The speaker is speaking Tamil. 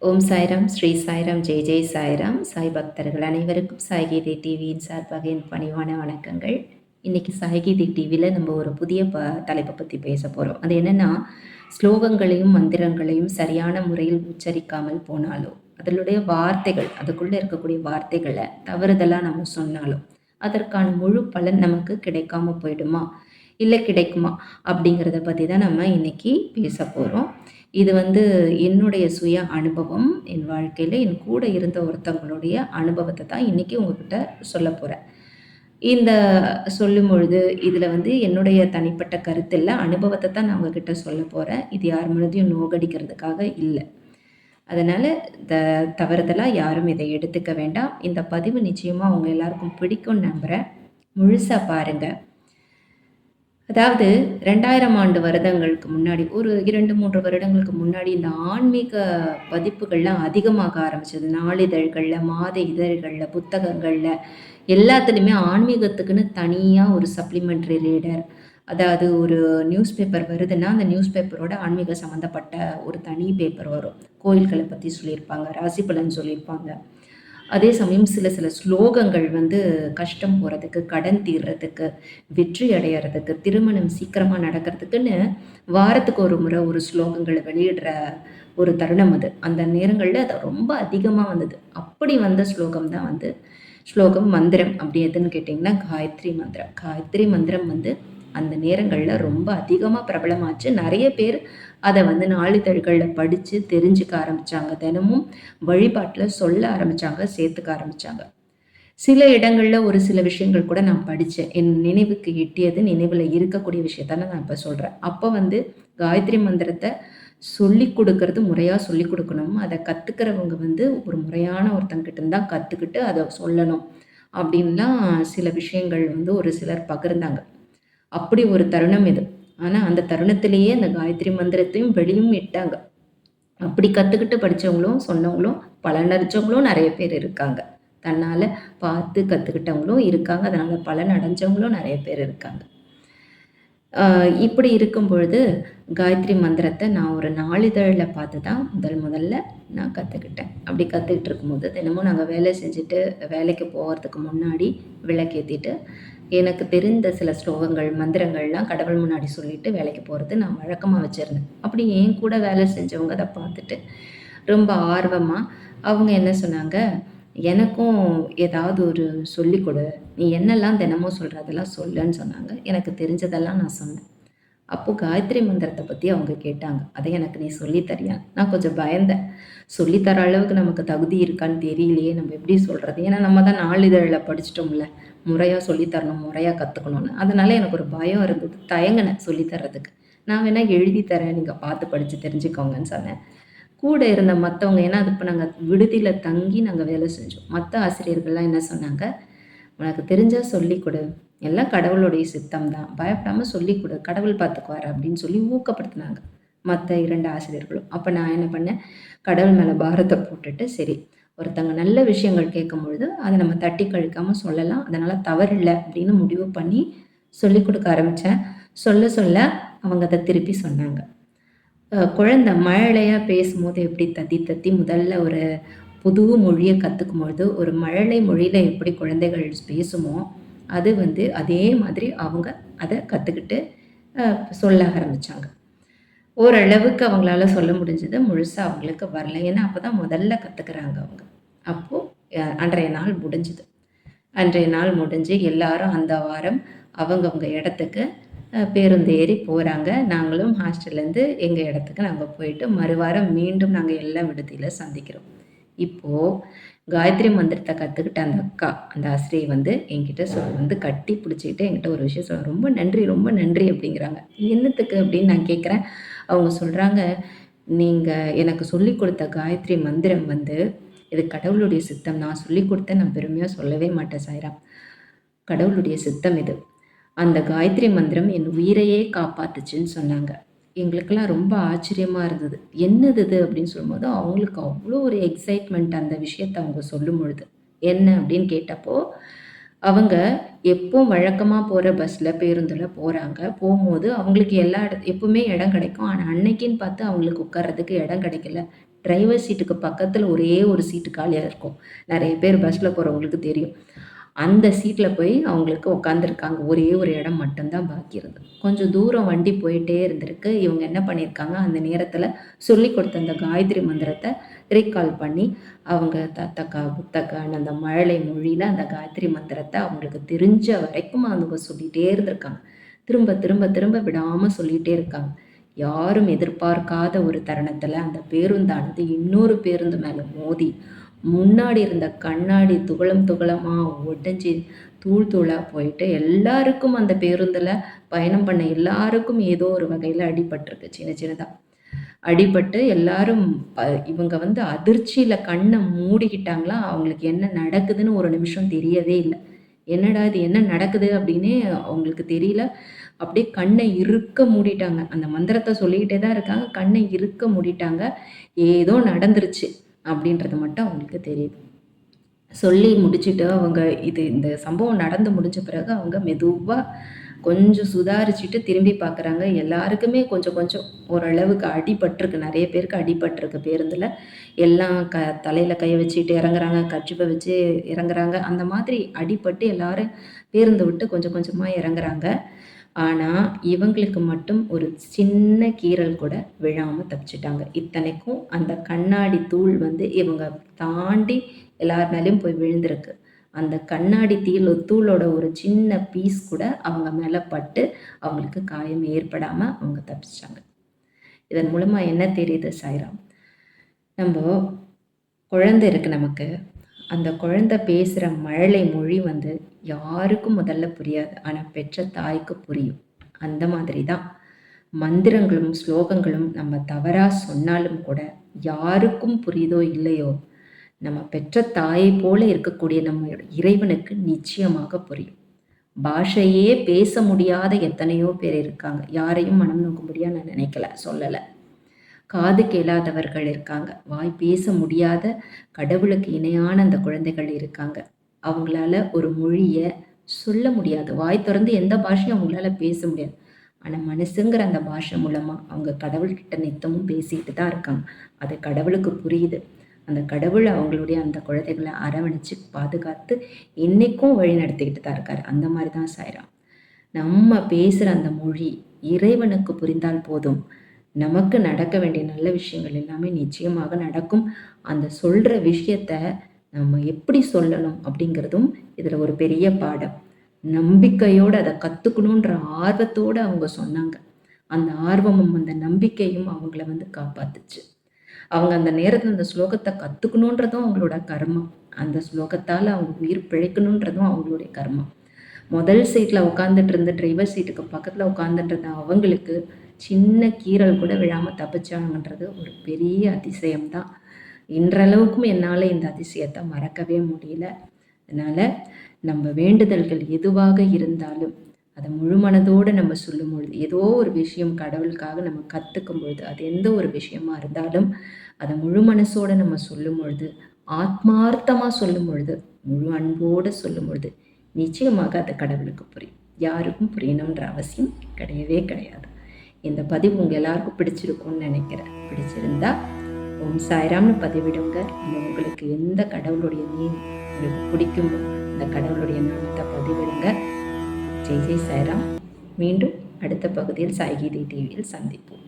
ஓம் சாய்ராம், ஸ்ரீ சாய்ராம், ஜெய் ஜெய் சாய்ராம். சாய் பக்தர்கள் அனைவருக்கும் சாய்கீதை டிவியின் சார்பாக என் பணிவான வணக்கங்கள். இன்னைக்கு சாய்கீதை டிவியில் நம்ம ஒரு புதிய தலைப்பை பற்றி பேச போகிறோம். அது என்னென்னா, ஸ்லோகங்களையும் மந்திரங்களையும் சரியான முறையில் உச்சரிக்காமல் போனாலோ, அதனுடைய வார்த்தைகள், அதுக்குள்ளே இருக்கக்கூடிய வார்த்தைகளை தவறுதலாக நம்ம சொன்னாலோ, அதற்கான முழு பலன் நமக்கு கிடைக்காம போயிடுமா, இல்லை கிடைக்குமா அப்படிங்கிறத பற்றி தான் நம்ம இன்னைக்கு பேச போகிறோம். இது என்னுடைய சுய அனுபவம். என் வாழ்க்கையில் என் கூட இருந்த ஒருத்தவங்களுடைய அனுபவத்தை தான் இன்றைக்கி உங்ககிட்ட சொல்ல போகிறேன். இந்த சொல்லும் பொழுது இதில் என்னுடைய தனிப்பட்ட கருத்து இல்லை, அனுபவத்தை தான் நான் உங்ககிட்ட சொல்ல போகிறேன். இது யார் மனதையும் நோகடிக்கிறதுக்காக இல்லை. அதனால் தவறுதலாக யாரும் இதை எடுத்துக்க வேண்டாம். இந்த பதிவு நிச்சயமாக அவங்க எல்லாருக்கும் பிடிக்கும்னு நம்புகிறேன். முழுசாக பாருங்கள். அதாவது 2000 ஆண்டு வருடங்களுக்கு முன்னாடி, ஒரு 2-3 வருடங்களுக்கு முன்னாடி இந்த ஆன்மீக பதிப்புகள்லாம் அதிகமாக ஆரம்பிச்சது. நாளிதழ்களில், மாத இதழ்களில், புத்தகங்களில் எல்லாத்துலேயுமே ஆன்மீகத்துக்குன்னு தனியாக ஒரு சப்ளிமெண்ட்ரி ரீடர், அதாவது ஒரு நியூஸ் பேப்பர் வருதுன்னா அந்த நியூஸ் பேப்பரோட ஆன்மீக சம்மந்தப்பட்ட ஒரு தனி பேப்பர் வரும். கோயில்களை பற்றி சொல்லியிருப்பாங்க, ராசி பலன் சொல்லியிருப்பாங்க. அதே சமயம் சில ஸ்லோகங்கள் கஷ்டம் போகிறதுக்கு, கடன் தீர்றதுக்கு, வெற்றி அடையிறதுக்கு, திருமணம் சீக்கிரமாக நடக்கிறதுக்குன்னு வாரத்துக்கு ஒரு முறை ஒரு ஸ்லோகங்களை வெளியிடுற ஒரு தருணம் அது. அந்த நேரங்களில் அது ரொம்ப அதிகமாக வந்தது. அப்படி வந்த ஸ்லோகம் தான் ஸ்லோகம் மந்திரம். அப்படி எதுன்னு கேட்டிங்கன்னா காயத்ரி மந்திரம். காயத்ரி மந்திரம் அந்த நேரங்களில் ரொம்ப அதிகமாக பிரபலமாச்சு. நிறைய பேர் அதை நாளிதழ்களில் படித்து தெரிஞ்சுக்க ஆரம்பித்தாங்க. தினமும் வழிபாட்டில் சொல்ல ஆரம்பித்தாங்க, சேர்த்துக்க ஆரம்பித்தாங்க. சில இடங்களில் ஒரு சில விஷயங்கள் கூட நான் படித்தேன். என் நினைவுக்கு எட்டியது, நினைவில் இருக்கக்கூடிய விஷயத்தான நான் இப்போ சொல்கிறேன். அப்போ காயத்ரி மந்திரத்தை சொல்லி கொடுக்கறது முறையாக சொல்லி கொடுக்கணும். அதை கற்றுக்கிறவங்க ஒரு முறையான ஒருத்தங்கிட்ட தான் கற்றுக்கிட்டு அதை சொல்லணும் அப்படின்லாம் சில விஷயங்கள் ஒரு சிலர் பகிர்ந்தாங்க. அப்படி ஒரு தருணம் இது. ஆனால் அந்த தருணத்திலேயே அந்த காயத்ரி மந்திரத்தையும் வெளியும் இட்டாங்க. அப்படி கற்றுக்கிட்டு படித்தவங்களும் சொன்னவங்களும் பலனடைஞ்சவங்களும் நிறைய பேர் இருக்காங்க. தன்னால் பார்த்து கற்றுக்கிட்டவங்களும் இருக்காங்க. அதனால் பலன் அடைஞ்சவங்களும் நிறைய பேர் இருக்காங்க. இப்படி இருக்கும் பொழுது காயத்ரி மந்திரத்தை நான் ஒரு நாளிதழில் பார்த்து தான் முதல்ல நான் கற்றுக்கிட்டேன். அப்படி கற்றுக்கிட்டு இருக்கும்போது தினமும் நாங்கள் வேலை செஞ்சுட்டு வேலைக்கு போகிறதுக்கு முன்னாடி விளக்கேற்றிட்டு எனக்கு தெரிந்த சில ஸ்லோகங்கள், மந்திரங்கள்லாம் கடவுள் முன்னாடி சொல்லிட்டு வேலைக்கு போகிறது நான் வழக்கமாக வச்சுருந்தேன். அப்படி என் கூட வேலை செஞ்சவங்க அதை பார்த்துட்டு ரொம்ப ஆர்வமாக அவங்க என்ன சொன்னாங்க, எனக்கும் ஏதாவது ஒரு சொல்லிக் கொடு, நீ என்னெல்லாம் தினமும் சொல்கிற அதெல்லாம் சொல்லுன்னு சொன்னாங்க. எனக்கு தெரிஞ்சதெல்லாம் நான் சொன்னேன். அப்போது காயத்ரி மந்திரத்தை பற்றி அவங்க கேட்டாங்க, அதை எனக்கு நீ சொல்லித்தரியா? நான் கொஞ்சம் பயந்தேன். சொல்லித்தர அளவுக்கு நமக்கு தகுதி இருக்கான்னு தெரியலையே, நம்ம எப்படி சொல்கிறது? ஏன்னா நம்ம தான் நாளிதழில் படிச்சிட்டோம்ல, முறையாக சொல்லித்தரணும், முறையாக கற்றுக்கணும்னு. அதனால் எனக்கு ஒரு பயம் இருந்தது, தயங்கினேன் சொல்லித்தரதுக்கு. நான் வேணால் எழுதி தரேன், நீங்கள் பார்த்து படித்து தெரிஞ்சுக்கோங்கன்னு சொன்னேன். கூட இருந்த மற்றவங்க, ஏன்னா அது இப்போ நாங்கள் விடுதியில் தங்கி நாங்கள் வேலை செஞ்சோம். மற்ற ஆசிரியர்கள்லாம் என்ன சொன்னாங்க, உனக்கு தெரிஞ்சால் சொல்லிக் கொடு, எல்லாம் கடவுளுடைய சித்தம் தான், பயப்படாமல் சொல்லிக் கொடு, கடவுள் பார்த்துக்குவார் அப்படின்னு சொல்லி ஊக்கப்படுத்தினாங்க மற்ற 2 ஆசிரியர்களும். அப்போ நான் என்ன பண்ணேன், கடவுள் மேலே பாரத்தை போட்டுட்டு, சரி ஒருத்தங்க நல்ல விஷயங்கள் கேட்கும் பொழுது அதை நம்ம தட்டி கழிக்காமல் சொல்லலாம், அதனால் தவறில்லை அப்படின்னு முடிவு பண்ணி சொல்லிக் கொடுக்க ஆரம்பித்தேன். சொல்ல அவங்க அதை திருப்பி சொன்னாங்க. குழந்தை மழலையாக பேசும்போது எப்படி தத்தி முதல்ல ஒரு புது மொழியை கற்றுக்கும் பொழுது ஒரு மழலை மொழியில் எப்படி குழந்தைகள் பேசுமோ அது அதே மாதிரி அவங்க அதை கற்றுக்கிட்டு சொல்ல ஆரம்பித்தாங்க. ஓரளவுக்கு அவங்களால சொல்ல முடிஞ்சது, முழுசாக அவங்களுக்கு வரல. ஏன்னா அப்போ தான் முதல்ல கற்றுக்குறாங்க அவங்க. அப்போது அன்றைய நாள் முடிஞ்சுது. அன்றைய நாள் முடிஞ்சு எல்லாரும் அந்த வாரம் அவங்கவுங்க இடத்துக்கு பேருந்து ஏறி போகிறாங்க. நாங்களும் ஹாஸ்டல்லேருந்து எங்கள் இடத்துக்கு நாங்கள் போயிட்டு மறுவாரம் மீண்டும் நாங்கள் எல்லாம் விடுதியில் சந்திக்கிறோம். இப்போது காயத்ரி மந்திரத்தை கற்றுக்கிட்ட அந்த அக்கா, அந்த ஆசிரியை என்கிட்ட கட்டி பிடிச்சிக்கிட்டு என்கிட்ட ஒரு விஷயம் சொல்ல, ரொம்ப நன்றி ரொம்ப நன்றி அப்படிங்கிறாங்க. என்னத்துக்கு அப்படின்னு நான் கேட்குறேன். அவங்க சொல்கிறாங்க, நீங்கள் எனக்கு சொல்லி கொடுத்த காயத்ரி மந்திரம் இது கடவுளுடைய சித்தம். நான் சொல்லி கொடுத்தேன், நான் பெருமையாக சொல்லவே மாட்டேன் சாய்ராம், கடவுளுடைய சித்தம் இது. அந்த காயத்ரி மந்திரம் என் உயிரையே காப்பாத்துச்சுன்னு சொன்னாங்க. எங்களுக்கெல்லாம் ரொம்ப ஆச்சரியமாக இருந்தது. என்னது இது அப்படின்னு சொல்லும்போது அவங்களுக்கு அவ்வளோ ஒரு எக்ஸைட்மெண்ட் அந்த விஷயத்தை அவங்க சொல்லும் பொழுது. என்ன அப்படின்னு கேட்டப்போ, அவங்க எப்போ வழக்கமாக போகிற பஸ்ஸில் பேருந்தில் போகிறாங்க. போகும்போது அவங்களுக்கு எல்லா எப்பவுமே இடம் கிடைக்கும். ஆனால் அன்னைக்குன்னு பார்த்து அவங்களுக்கு உட்கார்றதுக்கு இடம் கிடைக்கல. டிரைவர் சீட்டுக்கு பக்கத்தில் ஒரே ஒரு சீட்டு காலியாக இருக்கும். நிறைய பேர் பஸ்ஸில் போகிறவங்களுக்கு தெரியும். அந்த சீட்டில் போய் அவங்களுக்கு உட்காந்துருக்காங்க. ஒரே ஒரு இடம் மட்டும்தான் பாக்கி இருந்தது. கொஞ்சம் தூரம் வண்டி போயிட்டே இருந்திருக்கு. இவங்க என்ன பண்ணியிருக்காங்க, அந்த நேரத்தில் சொல்லிக் கொடுத்த அந்த காயத்ரி மந்திரத்தை ரீகால் பண்ணி அவங்க தத்தக்கா புத்தக்கான்னு அந்த மழலை மொழியில் அந்த காயத்ரி மந்திரத்தை அவங்களுக்கு தெரிஞ்ச வரைக்கும் அவங்க சொல்லிகிட்டே இருந்திருக்காங்க. திரும்ப திரும்ப திரும்ப விடாமல் சொல்லிகிட்டே இருக்காங்க. யாரும் எதிர்பார்க்காத ஒரு தருணத்தில் அந்த பேருந்தானது இன்னொரு பேருந்து மேலே மோதி முன்னாடி இருந்த கண்ணாடி துகளம் துகளமாக உடைஞ்சி தூள் தூளாக போயிட்டு எல்லாருக்கும் அந்த பேருந்தில் பயணம் பண்ண எல்லாருக்கும் ஏதோ ஒரு வகையில் அடிபட்டிருக்கு. சின்ன சின்னதாக அடிபட்டு எல்லாரும் இவங்க வந்து அதிர்ச்சியில் கண்ணை மூடிக்கிட்டாங்களா. அவங்களுக்கு என்ன நடக்குதுன்னு ஒரு நிமிஷம் தெரியவே இல்லை. என்னடா இது என்ன நடக்குது அப்படின்னே அவங்களுக்கு தெரியல. அப்படியே கண்ணை இறுக்க மூடிட்டாங்க. அந்த மந்திரத்தை சொல்லிக்கிட்டே தான் இருக்காங்க. கண்ணை இறுக்க மூடிட்டாங்க. ஏதோ நடந்துருச்சு அப்படின்றது மட்டும் அவங்களுக்கு தெரியுது. சொல்லி முடிச்சுட்டு அவங்க இந்த சம்பவம் நடந்து முடிஞ்ச பிறகு அவங்க மெதுவாக கொஞ்சம் சுதாரிச்சுட்டு திரும்பி பார்க்குறாங்க. எல்லாருக்குமே கொஞ்சம் கொஞ்சம் ஓரளவுக்கு அடிபட்டிருக்கு. நிறைய பேருக்கு அடிபட்டிருக்கு பேருந்தில். எல்லாம் தலையில் கை வச்சுட்டு இறங்குறாங்க, கர்ச்சிப்பை வச்சு இறங்குறாங்க. அந்த மாதிரி அடிபட்டு எல்லாரும் பேருந்தை விட்டு கொஞ்சம் கொஞ்சமாக இறங்குறாங்க. ஆனால் இவங்களுக்கு மட்டும் ஒரு சின்ன கீறல் கூட விழாமல் தப்பிச்சிட்டாங்க. இத்தனைக்கும் அந்த கண்ணாடி தூள் வந்து இவங்க தாண்டி எல்லார் மேலேயும் போய் விழுந்திருக்கு. அந்த கண்ணாடி தூளோட ஒரு சின்ன பீஸ் கூட அவங்க மேலே பட்டு அவங்களுக்கு காயம் ஏற்படாமல் அவங்க தப்பிச்சிட்டாங்க. இதன் மூலமாக என்ன தெரியுது சாய்ராம், நம்ம குழந்தை இருக்குது நமக்கு. அந்த குழந்தை பேசுகிற மழலை மொழி வந்து யாருக்கும் முதல்ல புரியாது. ஆனால் பெற்ற தாய்க்கு புரியும். அந்த மாதிரி தான் மந்திரங்களும் ஸ்லோகங்களும் நம்ம தவறாக சொன்னாலும் கூட யாருக்கும் புரியுதோ இல்லையோ, நம்ம பெற்ற தாயை போல இருக்கக்கூடிய நம்ம இறைவனுக்கு நிச்சயமாக புரியும். பாஷையே பேச முடியாத எத்தனையோ பேர் இருக்காங்க. யாரையும் மனம் நோக்கும்படியா நான் நினைக்கல, சொல்லலை. காது கேளாதவர்கள் இருக்காங்க. வாய் பேச முடியாத கடவுளுக்கு இணையான அந்த குழந்தைகள் இருக்காங்க. அவங்களால ஒரு மொழியை சொல்ல முடியாது. வாய் திறந்து எந்த பாஷையும் அவங்களால பேச முடியாது. ஆனால் மனசுங்கிற அந்த பாஷை மூலமாக அவங்க கடவுள்கிட்ட நித்தமும் பேசிட்டு தான் இருக்காங்க. அது கடவுளுக்கு புரியுது. அந்த கடவுள் அவங்களுடைய அந்த குழந்தைகளை அரவணைச்சு பாதுகாத்து இன்னைக்கும் வழி நடத்திக்கிட்டு தான் இருக்காரு. அந்த மாதிரி தான் சாய்ராம். நம்ம பேசுகிற அந்த மொழி இறைவனுக்கு புரிந்தால் போதும், நமக்கு நடக்க வேண்டிய நல்ல விஷயங்கள் எல்லாமே நிச்சயமாக நடக்கும். அந்த சொல்கிற விஷயத்த நம்ம எப்படி சொல்லணும் அப்படிங்கிறதும் இதில் ஒரு பெரிய பாடம். நம்பிக்கையோடு அதை கற்றுக்கணுன்ற ஆர்வத்தோடு அவங்க சொன்னாங்க. அந்த ஆர்வமும் அந்த நம்பிக்கையும் அவங்கள வந்து காப்பாத்துச்சு. அவங்க அந்த நேரத்தில் அந்த ஸ்லோகத்தை கற்றுக்கணுன்றதும் அவங்களோட கர்மம். அந்த ஸ்லோகத்தால் அவங்க உயிர் பிழைக்கணுன்றதும் அவங்களுடைய கர்மம். முதல் சீட்டில் உட்காந்துட்டு இருந்த டிரைவர் சீட்டுக்கு பக்கத்தில் உட்காந்துட்டு இருந்த அவங்களுக்கு சின்ன கீறல் கூட விழாமல் தப்பிச்சாங்கன்றது ஒரு பெரிய அதிசயம்தான். இன்றளவுக்கும் என்னால் இந்த அதிசயத்தை மறக்கவே முடியல. அதனால் நம்ம வேண்டுதல்கள் எதுவாக இருந்தாலும் அதை முழு மனதோடு நம்ம சொல்லும் பொழுது, ஏதோ ஒரு விஷயம் கடவுளுக்காக நம்ம கற்றுக்கும் பொழுது, அது எந்த ஒரு விஷயமா இருந்தாலும் அதை முழு மனசோடு நம்ம சொல்லும் பொழுது, ஆத்மார்த்தமாக சொல்லும் பொழுது, முழு அன்போடு சொல்லும் பொழுது நிச்சயமாக அது கடவுளுக்கு புரியும். யாருக்கும் புரியணுன்ற அவசியம் கிடையவே கிடையாது. இந்த பதிவு உங்கள் எல்லாருக்கும் பிடிச்சிருக்கும்னு நினைக்கிறேன். பிடிச்சிருந்தா ஓம் சாய்ராம்னு பதிவிடுங்க. இல்லை உங்களுக்கு எந்த கடவுளுடைய நேம் உங்களுக்கு பிடிக்குமோ அந்த கடவுளுடைய நாமத்தை பதிவிடுங்க. ஜெய் ஜெய் சாய்ராம். மீண்டும் அடுத்த பகுதியில் சாய்கீதை டிவியில் சந்திப்போம்.